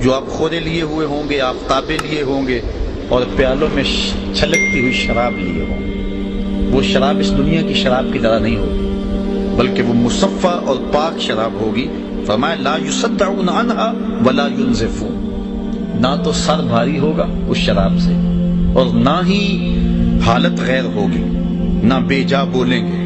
جو آپ خورے لیے ہوئے ہوں گے، آفتابیں لیے ہوں گے، اور پیالوں میں چھلکتی ہوئی شراب لیے ہوں گے۔ وہ شراب اس دنیا کی شراب کی طرح نہیں ہوگی، بلکہ وہ مصفہ اور پاک شراب ہوگی۔ فرمایا لا یصدعون عنہا ولا ینزفون، نہ تو سر بھاری ہوگا اس شراب سے، اور نہ ہی حالت غیر ہوگی، نہ بے جا بولیں گے،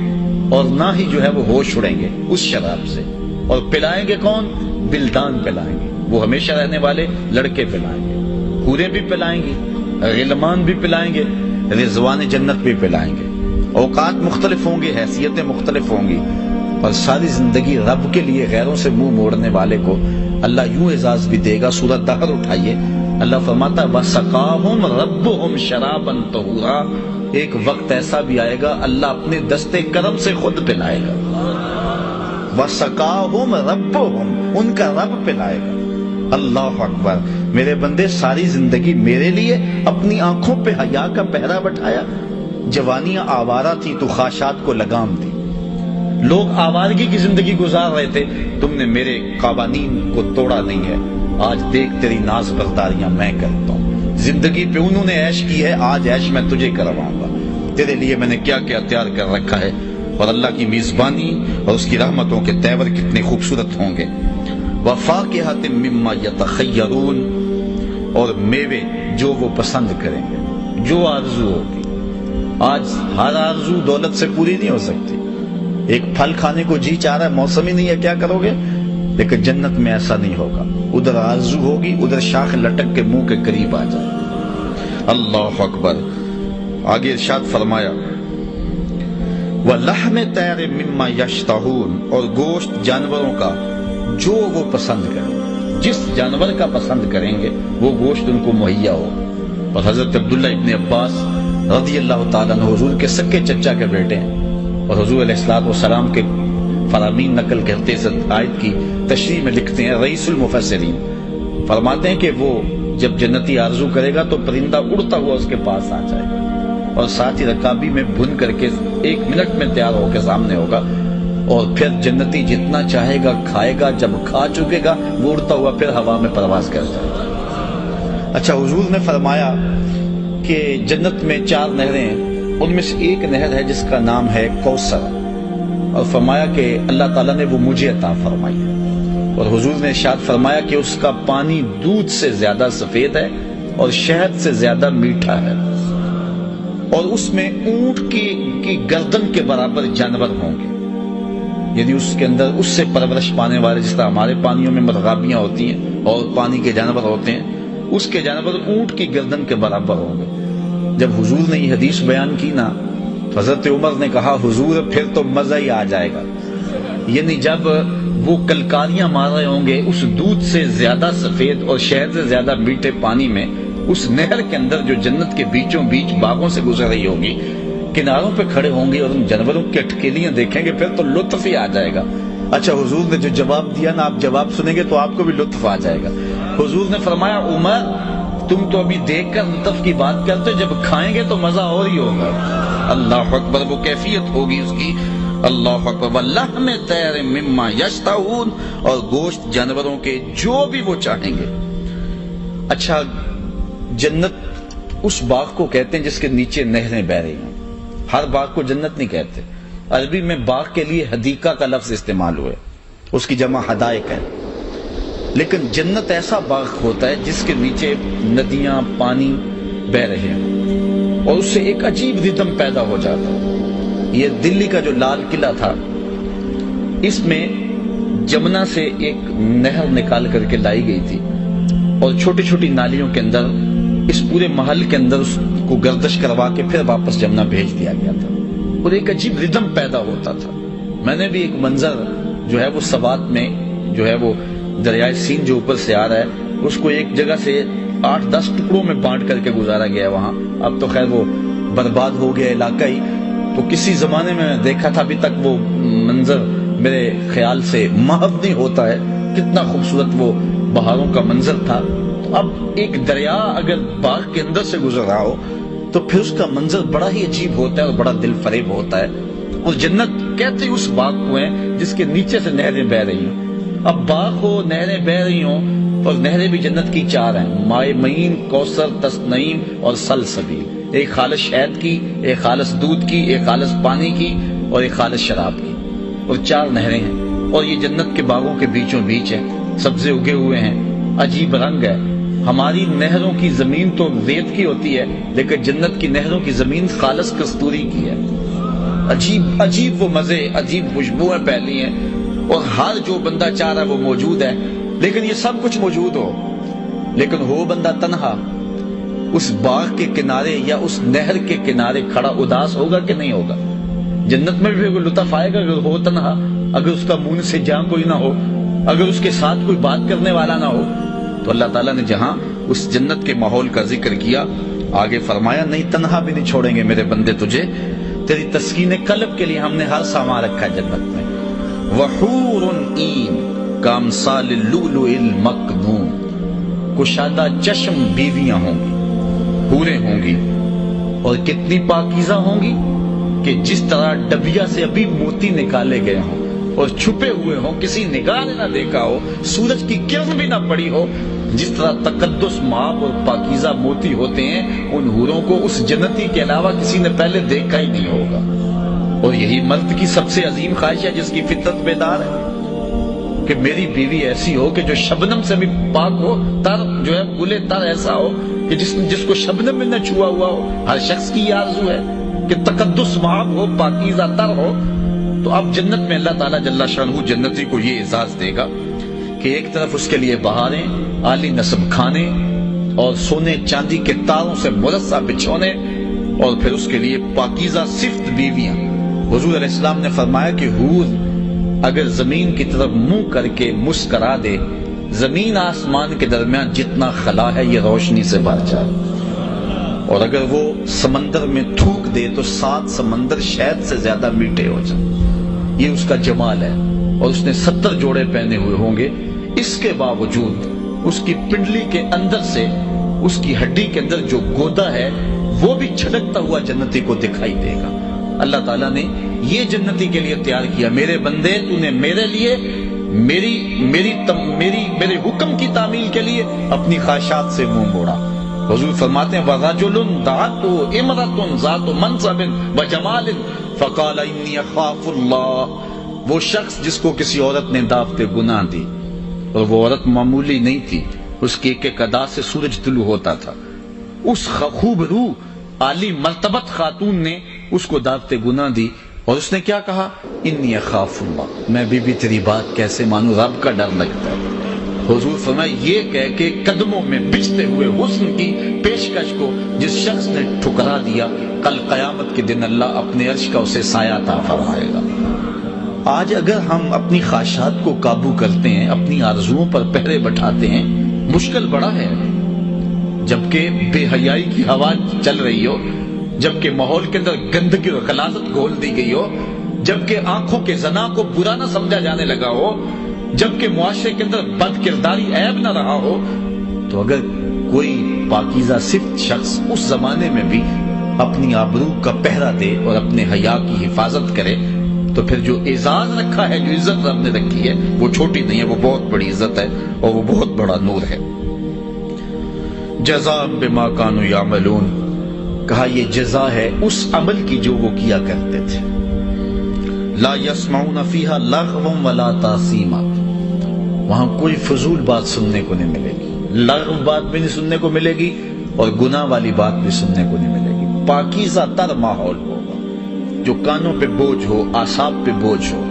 اور نہ ہی جو ہے وہ ہوش اڑیں گے اس شراب سے۔ اور پلائیں گے کون؟ بلدان پلائیں گے، وہ ہمیشہ رہنے والے لڑکے پلائیں گے، حوریں بھی پلائیں گی، غلمان بھی پلائیں گے، رضوان جنت بھی پلائیں گے۔ اوقات مختلف ہوں گے، حیثیتیں مختلف ہوں گی، اور ساری زندگی رب کے لیے غیروں سے منہ موڑنے والے کو اللہ یوں اعزاز بھی دے گا۔ سورۃ دہر اٹھائیے، اللہ فرماتا ہے وَسَقَاهُمْ رَبُّهُمْ شَرَابًا طَهُورًا، ایک وقت ایسا بھی آئے گا اللہ اپنے دستے کرم سے خود پلائے گا۔ وَسَقَاهُمْ رَبُّهُمْ، ان کا رب پلائے گا۔ اللہ اکبر، میرے بندے ساری زندگی میرے لیے اپنی آنکھوں پہ حیا کا پہرا بٹھایا۔ جوانیاں آوارہ تھی تو خواہشات کو لگام دی، لوگ آوارگی کی زندگی گزار رہے تھے، تم نے میرے قوانین کو توڑا نہیں ہے، آج دیکھ تیری ناز برداریاں میں کرتا ہوں۔ زندگی پہ انہوں نے عیش کی ہے، آج عیش میں تجھے کرواؤں گا، تیرے لیے میں نے کیا کیا تیار کر رکھا ہے۔ اور اللہ کی میزبانی اور اس کی رحمتوں کے تیور کتنے خوبصورت ہوں گے۔ وَفَاكِهَةٍ مِّمَّا يَتَخَيَّرُونَ، اور میوے جو وہ پسند کریں گے، جو آرزو ہوگی۔ آج ہر آرزو دولت سے پوری نہیں ہو سکتی، ایک پھل کھانے کو جی چاہ رہا ہے، موسم ہی نہیں ہے، کیا کرو گے؟ لیکن جنت میں ایسا نہیں ہوگا، ادھر آرزو ہوگی، ادھر شاخ لٹک کے منہ کے قریب آ جائے۔ اللہ اکبر، آگے ارشاد فرمایا وَلَحْمِ طَيْرٍ مِّمَّا يَشْتَهُونَ، اور گوشت جانوروں کا جو وہ پسند کریں، جس جانور کا پسند کریں گے وہ گوشت ان کو مہیا ہو۔ اور حضرت عبداللہ ابن عباس رضی اللہ تعالیٰ عنہ حضور کے سکے چچا کے بیٹے ہیں، اور حضور علیہ السلام کے فرامین نقل کرتے اس آیت کی تشریح میں لکھتے ہیں، رئیس المفسرین فرماتے ہیں کہ وہ جب جنتی آرزو کرے گا تو پرندہ اڑتا ہوا اس کے پاس آ جائے گا، اور ساتھ ہی رکابی میں بھن کر کے 1 منٹ میں تیار ہو کے سامنے ہوگا، اور پھر جنتی جتنا چاہے گا کھائے گا، جب کھا چکے گا وہ اڑتا ہوا پھر ہوا میں پرواز کر جائے گا۔ اچھا، حضور نے فرمایا کہ جنت میں 4 نہریں ہیں، ان میں سے ایک نہر ہے جس کا نام ہے کوثر، اور فرمایا کہ اللہ تعالیٰ نے وہ مجھے عطا فرمائی، اور حضور نے ارشاد فرمایا کہ اس کا پانی دودھ سے زیادہ سفید ہے اور شہد سے زیادہ میٹھا ہے، اور اس میں اونٹ کی گردن کے برابر جانور ہوں گے، یعنی اس کے اندر اس سے پرورش پانے والے، جس طرح ہمارے پانیوں میں مرغابیاں ہوتی ہیں اور پانی کے جانور ہوتے ہیں، اس کے جانور اونٹ کی گردن کے برابر ہوں گے۔ جب حضور نے یہ حدیث بیان کی نا، حضرت عمر نے کہا حضور پھر تو مزہ ہی آ جائے گا، یعنی جب وہ کلکاریاں مار رہے ہوں گے اس دودھ سے زیادہ سفید اور شہد سے زیادہ میٹھے پانی میں، اس نہر کے اندر جو جنت کے بیچوں بیچ باغوں سے گزر رہی ہوگی، کناروں پہ کھڑے ہوں گے اور ان جانوروں کی اٹکیلیاں دیکھیں گے، پھر تو لطف ہی آ جائے گا۔ اچھا، حضور نے جو جواب دیا نا، آپ جواب سنیں گے تو آپ کو بھی لطف آ جائے گا۔ حضور نے فرمایا عمر تم تو ابھی دیکھ کر لطف کی بات کرتے، جب کھائیں گے تو مزہ اور ہی ہوگا۔ اللہ اکبر، وہ کیفیت ہوگی اس کی۔ اللہ اکبر، وَلَحْمِ طَيْرٍ مِّمَّا يَشْتَهُونَ، اور گوشت جانوروں کے جو بھی وہ چاہیں گے۔ اچھا، جنت اس باغ کو کہتے ہیں جس کے نیچے نہریں بہ رہی ہوں، ہر باغ کو جنت نہیں کہتے، عربی میں باغ کے لیے حدیقہ کا لفظ استعمال ہوئے، اس کی جمع حدائق ہے، لیکن جنت ایسا باغ ہوتا ہے جس کے نیچے ندیاں پانی بہ رہے ہیں، اور اس سے ایک عجیب ردم پیدا ہو جاتا ہے۔ یہ دلی کا جو لال قلعہ تھا، اس میں جمنا سے ایک نہر نکال کر کے لائی گئی تھی، اور چھوٹی چھوٹی نالیوں کے اندر اس پورے محل کے اندر اس کو گردش کروا کے پھر واپس جمنا بھیج دیا گیا تھا، اور ایک عجیب ردم پیدا ہوتا تھا۔ میں نے بھی ایک منظر جو ہے وہ سوات میں جو ہے وہ دریائے سین جو اوپر سے آ رہا ہے، اس کو ایک جگہ سے 8-10 ٹکڑوں میں بانٹ کر کے گزارا گیا ہے وہاں، اب تو خیر وہ برباد ہو گیا علاقہ ہی، تو کسی زمانے میں دیکھا تھا، ابھی تک وہ منظر میرے خیال سے محو نہیں ہوتا ہے، کتنا خوبصورت وہ بہاروں کا منظر تھا۔ تو اب ایک دریا اگر باغ کے اندر سے گزر رہا ہو تو پھر اس کا منظر بڑا ہی عجیب ہوتا ہے اور بڑا دل فریب ہوتا ہے، اور جنت کہتے اس باغ کو ہے جس کے نیچے سے نہریں بہ رہی ہوں۔ اب باغ ہو، نہریں بہ رہی ہوں، اور نہریں بھی جنت کی 4 ہیں، مائے معین، کوثر، تسنیم اور سلسبیل۔ ایک خالص شہد کی، ایک خالص دودھ کی، ایک خالص پانی کی اور ایک خالص شراب کی، اور 4 نہریں ہیں۔ اور یہ جنت کے باغوں کے بیچوں بیچ ہے، سبزے اگے ہوئے ہیں، عجیب رنگ ہے۔ ہماری نہروں کی زمین تو ریت کی ہوتی ہے، لیکن جنت کی نہروں کی زمین خالص کستوری کی ہے۔ عجیب عجیب وہ مزے، عجیب خوشبوئیں پھیلی ہیں، اور ہر جو بندہ چاہ رہا ہے وہ موجود ہے۔ لیکن یہ سب کچھ موجود ہو، لیکن ہو بندہ تنہا اس باغ کے کنارے یا اس نہر کے کنارے کھڑا، اداس ہوگا کہ نہیں ہوگا؟ جنت میں بھی کوئی لطف آئے گا اگر ہو تنہا، اگر اس کا منہ سے جہاں کوئی نہ ہو، اگر اس کے ساتھ کوئی بات کرنے والا نہ ہو۔ تو اللہ تعالیٰ نے جہاں اس جنت کے ماحول کا ذکر کیا، آگے فرمایا نہیں تنہا بھی نہیں چھوڑیں گے میرے بندے تجھے، تیری تسکین قلب کے لیے ہم نے ہر سامان رکھا ہے جنت میں۔ وحور عین کامثال اللؤلؤ المکنون، کشادہ چشم بیویاں ہوں گی، حوریں ہوں گی، اور کتنی پاکیزہ ہوں گی کہ جس طرح ڈبیا سے ابھی موتی نکالے گئے ہوں اور چھپے ہوئے ہوں، کسی نگاہ نے نہ دیکھا ہو، سورج کی کرن بھی نہ پڑی ہو، جس طرح تقدس مآب اور پاکیزہ موتی ہوتے ہیں، ان حوروں کو اس جنتی کے علاوہ کسی نے پہلے دیکھا ہی نہیں ہوگا۔ اور یہی مرد کی سب سے عظیم خواہش ہے جس کی فطرت بیدار ہے کہ میری بیوی ایسی ہو کہ جو شبنم سے بھی پاک ہو، تر جو ہے گلے تر ایسا ہو کہ جس کو شبنم میں نہ چھوا ہوا ہو۔ ہر شخص کی یہ آرزو ہے کہ تقدس مآب ہو، پاکیزہ تر ہو۔ تو اب جنت میں اللہ تعالیٰ جل شانہ جنتی کو یہ اعزاز دے گا کہ ایک طرف اس کے لیے بہاریں، عالی نصب کھانے اور سونے چاندی کے تاروں سے مرصع بچھونے، اور پھر اس کے لیے پاکیزہ صفت بیویاں۔ حضور علیہ السلام نے فرمایا کہ حور اگر زمین کی طرف منہ کر کے مسکرا دے، زمین آسمان کے درمیان جتنا خلا ہے یہ روشنی سے بھر جائے، اور اگر وہ سمندر میں تھوک دے تو 7 سمندر شہد سے زیادہ میٹھے ہو جائیں۔ یہ اس کا جمال ہے، اور اس نے 70 جوڑے پہنے ہوئے ہوں گے، اس کے باوجود اس کی پنڈلی کے اندر سے، اس کی ہڈی کے اندر جو گودا ہے وہ بھی چھلکتا ہوا جنتی کو دکھائی دے گا۔ اللہ تعالیٰ نے یہ جنتی کے لیے تیار کیا، میرے بندے تو نے میرے لیے میرے حکم کی تعمیل کے لیے اپنی خواہشات سے منہ موڑا۔ حضور فرماتے ہیں وَرَجُلٌ دَعَتْهُ امْرَأَةٌ ذَاتُ مَنْصَبٍ وَجَمَالٍ فَقَالَ إِنِّي أَخَافُ اللَّهَ، وہ شخص جس کو کسی عورت نے دعوت گناہ دی، اور وہ عورت معمولی نہیں تھی، اس کی ایک ایک ادا سے سورج طلوع ہوتا تھا، اس خوب روح عالی مرتبت خاتون نے اس کو دعوت گناہ دی، اور اس نے کیا کہا؟ انی اخاف اللہ، میں بھی تیری بات کیسے مانوں، رب کا ڈر لگتا ہے۔ حضور فرمایا یہ کہہ کے قدموں میں بچھتے ہوئے حسن کی پیشکش کو جس شخص نے ٹھکرا دیا، کل قیامت کے دن اللہ اپنے عرش کا اسے سایہ عطا فرمائے گا۔ آج اگر ہم اپنی خواہشات کو قابو کرتے ہیں، اپنی آرزوؤں پر پہرے بٹھاتے ہیں، مشکل بڑا ہے۔ جبکہ بے حیائی کی ہوا چل رہی ہو، جبکہ ماحول کے اندر گندگی اور غلاظت گھول دی گئی ہو، جبکہ آنکھوں کے زنا کو برا نہ سمجھا جانے لگا ہو، جبکہ معاشرے کے اندر بد کرداری عیب نہ رہا ہو، تو اگر کوئی پاکیزہ صفت شخص اس زمانے میں بھی اپنی آبرو کا پہرا دے اور اپنے حیا کی حفاظت کرے، تو پھر جو اعزاز رکھا ہے، جو عزت رب نے رکھی ہے، وہ چھوٹی نہیں ہے، وہ بہت بڑی عزت ہے اور وہ بہت بڑا نور ہے۔ جزاء بما کانوا یعملون، کہا یہ جزا ہے اس عمل کی جو وہ کیا کرتے تھے۔ لا یسمعون فیہا لغوا ولا تاثیما، وہاں کوئی فضول بات سننے کو نہیں ملے گی، لغو بات بھی نہیں سننے کو ملے گی اور گناہ والی بات بھی سننے کو نہیں ملے گی۔ پاکیزہ تر ماحول ہوگا، جو کانوں پہ بوجھ ہو، اعصاب پہ بوجھ ہو،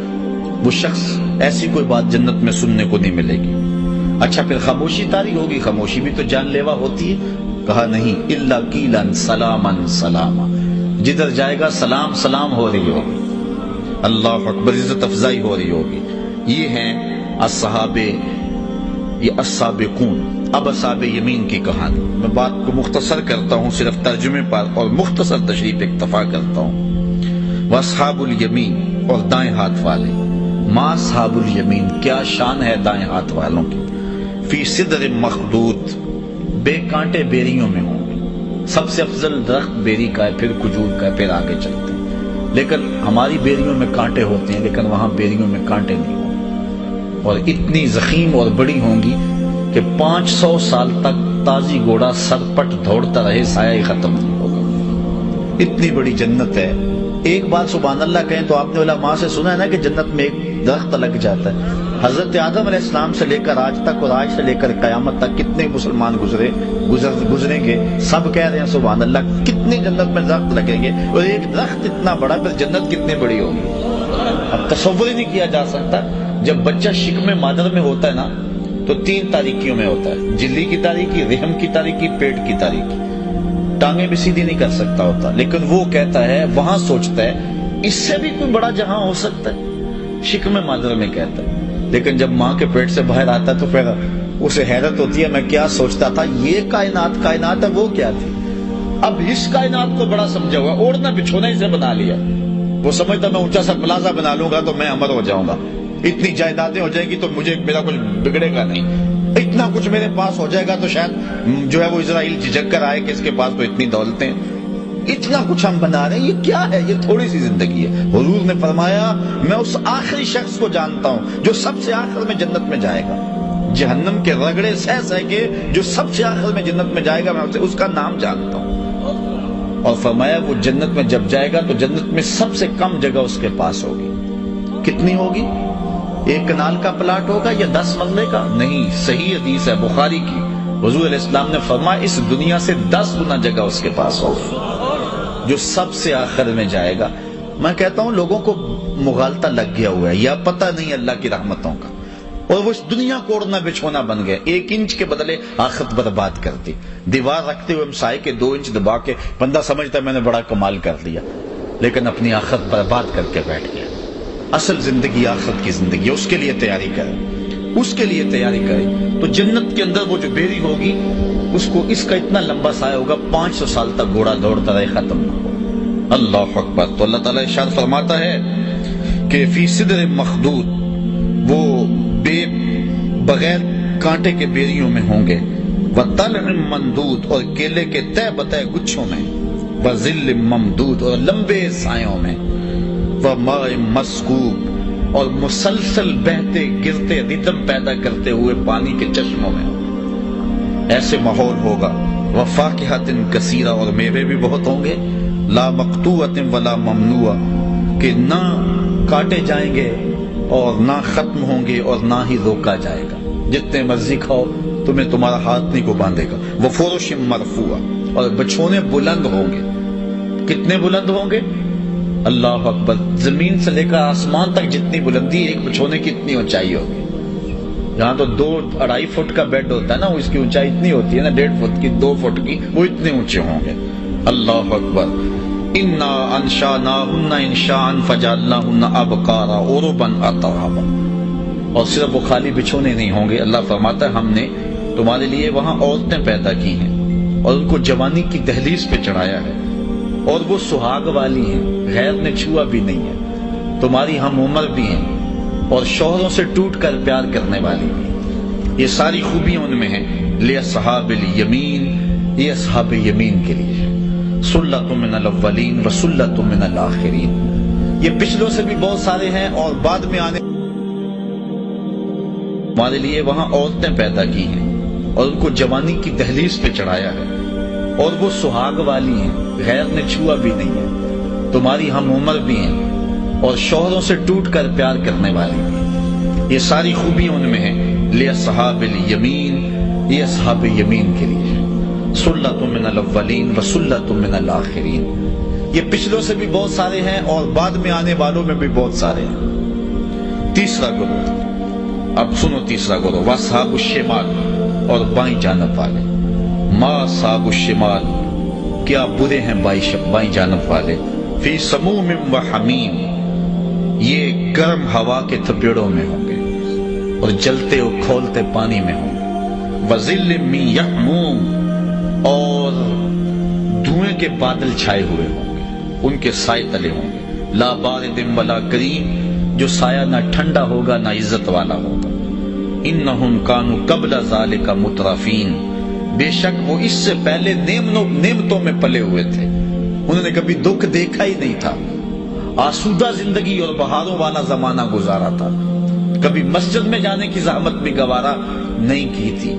وہ شخص ایسی کوئی بات جنت میں سننے کو نہیں ملے گی۔ اچھا پھر خاموشی طاری ہوگی، خاموشی بھی تو جان لیوا ہوتی ہے۔ کہا نہیں، الا قیلا سلاما سلاما، جدھر جائے گا سلام سلام ہو رہی ہوگی، اللہ اکبر، عزت افزائی ہو رہی ہوگی۔ یہ ہیں الصحابہ، یہ السابقون۔ اب اصحاب یمین کی کہانی، میں بات کو مختصر کرتا ہوں صرف ترجمے پر اور مختصر تشریح پہ اکتفا کرتا ہوں۔ واصحاب الیمین، اور دائیں ہاتھ والے، ما اصحاب الیمین، کیا شان ہے دائیں ہاتھ والوں کی۔ فی صدر مخضود، بے کانٹے بیریوں میں ہوں گے۔ سب سے افضل درخت بیری کا ہے، پھر کھجور کا ہے، پھر آگے چلتے ہیں۔ لیکن ہماری بیریوں میں کانٹے ہوتے ہیں، لیکن وہاں بیریوں میں کانٹے نہیں ہوں گے، اور اتنی ضخیم اور بڑی ہوں گی کہ 500 سال تک تازی گھوڑا سر پٹ دوڑتا رہے، سایہ ہی ختم نہیں ہوگا۔ اتنی بڑی جنت ہے۔ ایک بار سبحان اللہ کہیں تو آپ نے علماء سے سنا ہے نا کہ جنت میں ایک درخت لگ جاتا ہے۔ حضرت آدم علیہ السلام سے لے کر آج تک اور آج سے لے کر قیامت تک کتنے مسلمان گزریں گے، سب کہہ رہے ہیں سبحان اللہ، کتنی جنت میں درخت لگیں گے، اور ایک درخت اتنا بڑا، پھر جنت کتنی بڑی ہوگی، اب تصور ہی نہیں کیا جا سکتا۔ جب بچہ شکم مادر میں ہوتا ہے نا تو 3 تاریکیوں میں ہوتا ہے، جلی کی تاریکی، رحم کی تاریکی، پیٹ کی تاریکی، ٹانگیں بھی سیدھی نہیں کر سکتا ہوتا، لیکن وہ کہتا ہے، وہاں سوچتا ہے اس سے بھی کوئی بڑا جہاں ہو سکتا ہے، شکم مادر میں کہتا ہے۔ لیکن جب ماں کے پیٹ سے باہر آتا ہے تو پھر اسے حیرت ہوتی ہے، میں کیا سوچتا تھا، یہ کائنات ہے، وہ کیا تھی۔ اب اس کائنات کو بڑا سمجھا ہوا، اوڑھنا بچھونا اسے بنا لیا، وہ سمجھتا میں اونچا سا پلازا بنا لوں گا تو میں امر ہو جاؤں گا، اتنی جائیدادیں ہو جائیں گی تو مجھے میرا کچھ بگڑے گا نہیں، اتنا کچھ میرے پاس ہو جائے گا تو شاید جو ہے وہ اسرائیل جھجک کر آئے کہ اس کے پاس تو اتنی دولتیں، اتنا کچھ ہم بنا رہے ہیں، یہ کیا ہے، یہ تھوڑی سی زندگی ہے۔ حضور نے فرمایا میں اس آخری شخص کو جانتا ہوں جو سب سے آخر میں جنت میں جائے گا، جہنم کے رگڑے سہ کے جو سب سے آخر میں جنت میں جائے گا، میں اس کا نام جانتا ہوں۔ اور فرمایا وہ جنت میں جب جائے گا تو جنت میں سب سے کم جگہ اس کے پاس ہوگی، کتنی ہوگی؟ 1 کنال کا پلاٹ ہوگا یا 10 مرلے کا؟ نہیں، صحیح حدیث ہے بخاری کی، حضور علیہ السلام نے فرمایا اس دنیا سے 10 گنا جگہ اس کے پاس ہوگی، جو سب سے آخر میں جائے گا۔ میں کہتا ہوں لوگوں کو مغالطہ لگ گیا ہوا ہے یا پتہ نہیں اللہ کی رحمتوں کا، اور وہ اس دنیا کو اوڑھنا بچھونا بن گئے، 1 انچ کے بدلے آخرت برباد کرتی، دیوار رکھتے ہوئے ہمسائے کے 2 انچ دبا کے بندہ سمجھتا ہے میں نے بڑا کمال کر لیا، لیکن اپنی آخرت برباد کر کے بیٹھ گیا۔ اصل زندگی آخرت کی زندگی ہے، اس کے لیے تیاری کریں، اس کے لیے تیاری کریں۔ تو جنت کے اندر وہ جو بیری ہوگی اس کو اس کا اتنا لمبا سایہ ہوگا 500 سال تک گھوڑا دوڑتا رہے، ختم نہ ہو۔ اللہ اکبر۔ تو اللہ تعالیٰ ارشاد فرماتا ہے کہ فی صدر مخدود، وہ بغیر کانٹے کے بیریوں میں ہوں گے، وطلع ممدود، اور کیلے کے تہ بتہ گچھوں میں، وظل ممدود، اور لمبے سایوں میں، وماء مسکوب، اور مسلسل بہتے گرتے ردم پیدا کرتے ہوئے پانی کے چشموں میں، ایسے ماحول ہوگا۔ وفاکہۃ کثیرہ، اور میوے بھی بہت ہوں گے، لا مقطوعۃ ولا ممنوع، کہ نہ کاٹے جائیں گے اور نہ ختم ہوں گے اور نہ ہی روکا جائے گا، جتنے مرضی کھاؤ تمہیں تمہارا ہاتھ نہیں کو باندھے گا۔ وفرش مرفوعہ، اور بچھونے بلند ہوں گے، کتنے بلند ہوں گے؟ اللہ اکبر، زمین سے لے کر آسمان تک جتنی بلندی ایک بچھونے کی اتنی اونچائی ہوگی۔ یہاں تو 2-2.5 فٹ کا بیڈ ہوتا ہے نا، اس کی اونچائی اتنی ہوتی ہے نا، 1.5 فٹ کی، 2 فٹ کی، وہ اتنے اونچے ہوں گے۔ اللہ اکبر۔ انا انشاناہن انشاء فجعلناہن ابکارا عربا اترابا، اور صرف وہ خالی بچھونے نہیں ہوں گے، اللہ فرماتا ہے ہم نے تمہارے لیے وہاں عورتیں پیدا کی ہیں اور ان کو جوانی کی دہلیز پہ چڑھایا ہے، اور وہ سہاگ والی ہیں، غیر نے چھوا بھی نہیں ہے، تمہاری ہم عمر بھی ہیں، اور شوہروں سے ٹوٹ کر پیار کرنے والی بھی۔ یہ ساری خوبیاں ان میں ہیں۔ لِأَصْحَابِ الْيَمِينِ، یہ اصحاب یمین کے لیے، سلۃ من الاولین وسلۃ من الآخرین، یہ پچھلوں سے بھی بہت سارے ہیں اور بعد میں آنے ہمارے لیے وہاں عورتیں پیدا کی ہیں اور ان کو جوانی کی دہلیز پہ چڑھایا ہے، اور وہ سہاگ والی ہیں، غیر نے چھوا بھی نہیں ہے، تمہاری ہم عمر بھی ہیں، اور شوہروں سے ٹوٹ کر پیار کرنے والی بھی۔ یہ ساری خوبیاں ان میں ہیں۔ لِأَصْحَابِ الْيَمِينِ، یہ اصحاب یمین کے لیے، سلۃ من الاولین وسلۃ من الآخرین، یہ پچھلوں سے بھی بہت سارے ہیں اور بعد میں آنے والوں میں بھی بہت سارے ہیں۔ تیسرا گروہ، اب سنو تیسرا گروہ، وَأَصْحَابُ الشِّمَالِ، اور بائیں جانب والے۔ ما اصحاب الشمال، کیا برے ہیں بائیں جانب والے۔ فی سموم وحمیم، یہ گرم ہوا کے تھپیڑوں میں ہوں گے اور جلتے اور کھولتے پانی میں ہوں گے۔ وظل من یحموم، اور دھوئیں کے بادل چھائے ہوئے ہوں گے، ان کے سائے تلے ہوں گے۔ لا بارد ولا کریم، جو سایہ نہ ٹھنڈا ہوگا نہ عزت والا ہوگا۔ انہم کانوا قبل ذالک مترفین، بے شک وہ اس سے پہلے نعمتوں میں پلے ہوئے تھے، انہوں نے کبھی دکھ دیکھا ہی نہیں تھا، آسودہ زندگی اور بہاروں والا زمانہ گزارا تھا، کبھی مسجد میں جانے کی زحمت بھی گوارا نہیں کی تھی،